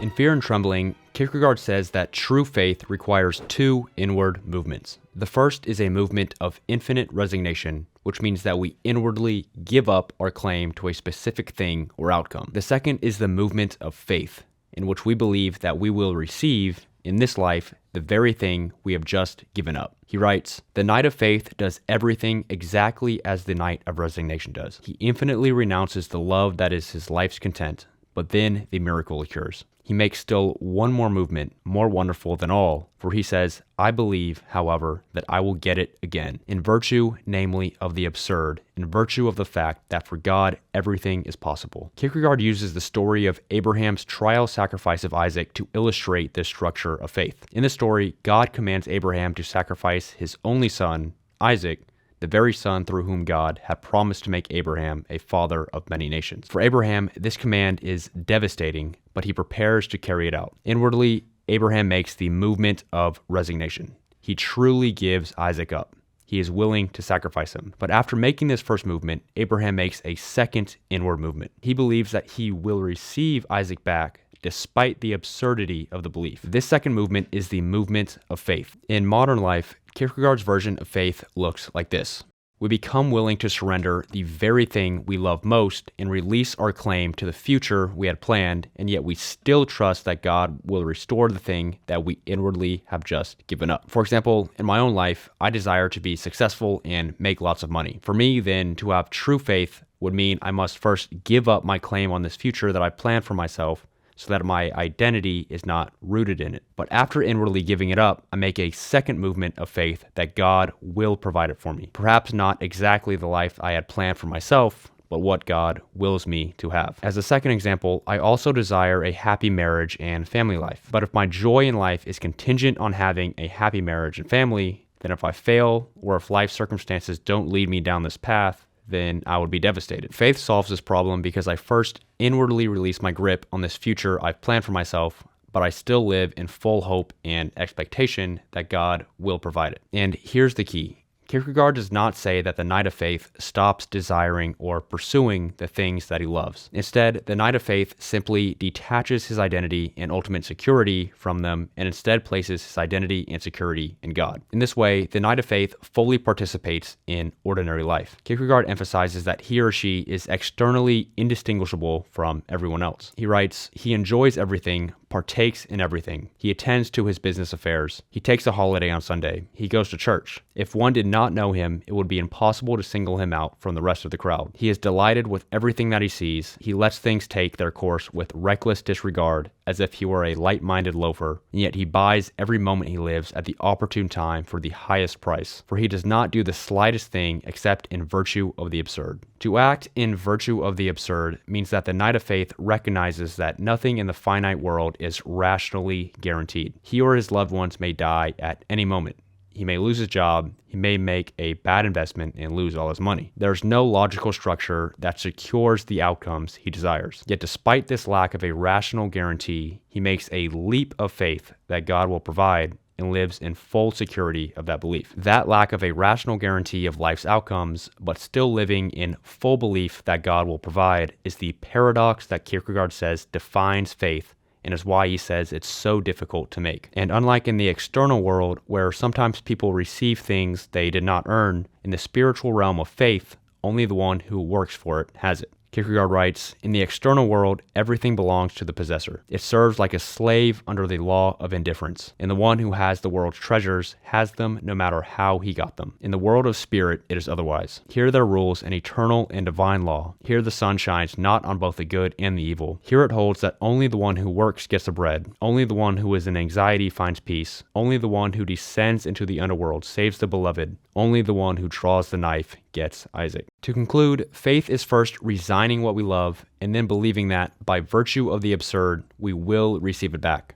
In Fear and Trembling, Kierkegaard says that true faith requires two inward movements. The first is a movement of infinite resignation, which means that we inwardly give up our claim to a specific thing or outcome. The second is the movement of faith, in which we believe that we will receive, in this life, the very thing we have just given up. He writes, "The knight of faith does everything exactly as the knight of resignation does. He infinitely renounces the love that is his life's content, but then the miracle occurs. He makes still one more movement, more wonderful than all, for he says, 'I believe, however, that I will get it again, in virtue, namely, of the absurd, in virtue of the fact that for God everything is possible.'" Kierkegaard uses the story of Abraham's trial sacrifice of Isaac to illustrate this structure of faith. In the story, God commands Abraham to sacrifice his only son, Isaac, the very son through whom God had promised to make Abraham a father of many nations. For Abraham, this command is devastating, but he prepares to carry it out. Inwardly, Abraham makes the movement of resignation. He truly gives Isaac up. He is willing to sacrifice him. But after making this first movement, Abraham makes a second inward movement. He believes that he will receive Isaac back despite the absurdity of the belief. This second movement is the movement of faith. In modern life, Kierkegaard's version of faith looks like this. We become willing to surrender the very thing we love most and release our claim to the future we had planned, and yet we still trust that God will restore the thing that we inwardly have just given up. For example, in my own life, I desire to be successful and make lots of money. For me, then, to have true faith would mean I must first give up my claim on this future that I planned for myself, so that my identity is not rooted in it. But after inwardly giving it up, I make a second movement of faith that God will provide it for me. Perhaps not exactly the life I had planned for myself, but what God wills me to have. As a second example, I also desire a happy marriage and family life. But if my joy in life is contingent on having a happy marriage and family, then if I fail, or if life circumstances don't lead me down this path, then I would be devastated. Faith solves this problem because I first inwardly release my grip on this future I've planned for myself, but I still live in full hope and expectation that God will provide it. And here's the key. Kierkegaard does not say that the knight of faith stops desiring or pursuing the things that he loves. Instead, the knight of faith simply detaches his identity and ultimate security from them and instead places his identity and security in God. In this way, the knight of faith fully participates in ordinary life. Kierkegaard emphasizes that he or she is externally indistinguishable from everyone else. He writes, "He enjoys everything, partakes in everything. He attends to his business affairs. He takes a holiday on Sunday. He goes to church. If one did not know him, it would be impossible to single him out from the rest of the crowd. He is delighted with everything that he sees. He lets things take their course with reckless disregard, as if he were a light-minded loafer, and yet he buys every moment he lives at the opportune time for the highest price, for he does not do the slightest thing except in virtue of the absurd." To act in virtue of the absurd means that the knight of faith recognizes that nothing in the finite world is rationally guaranteed. He or his loved ones may die at any moment. He may lose his job, he may make a bad investment and lose all his money. There's no logical structure that secures the outcomes he desires. Yet despite this lack of a rational guarantee, he makes a leap of faith that God will provide and lives in full security of that belief. That lack of a rational guarantee of life's outcomes, but still living in full belief that God will provide, is the paradox that Kierkegaard says defines faith, and is why he says it's so difficult to make. And unlike in the external world, where sometimes people receive things they did not earn, in the spiritual realm of faith, only the one who works for it has it. Kierkegaard writes, "In the external world, everything belongs to the possessor. It serves like a slave under the law of indifference, and the one who has the world's treasures has them no matter how he got them. In the world of spirit, it is otherwise. Here there rules an eternal and divine law. Here the sun shines not on both the good and the evil. Here it holds that only the one who works gets the bread. Only the one who is in anxiety finds peace. Only the one who descends into the underworld saves the beloved. Only the one who draws the knife gets Isaac." To conclude, faith is first resigning what we love and then believing that, by virtue of the absurd, we will receive it back.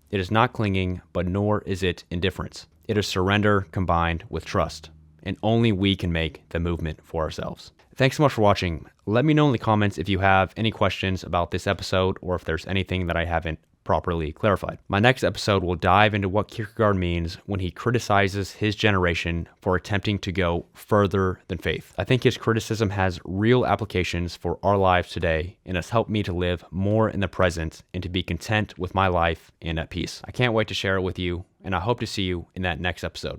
It is not clinging, but nor is it indifference. It is surrender combined with trust, and only we can make the movement for ourselves. Thanks so much for watching. Let me know in the comments if you have any questions about this episode or if there's anything that I haven't properly clarified. My next episode will dive into what Kierkegaard means when he criticizes his generation for attempting to go further than faith. I think his criticism has real applications for our lives today and has helped me to live more in the present and to be content with my life and at peace. I can't wait to share it with you, and I hope to see you in that next episode.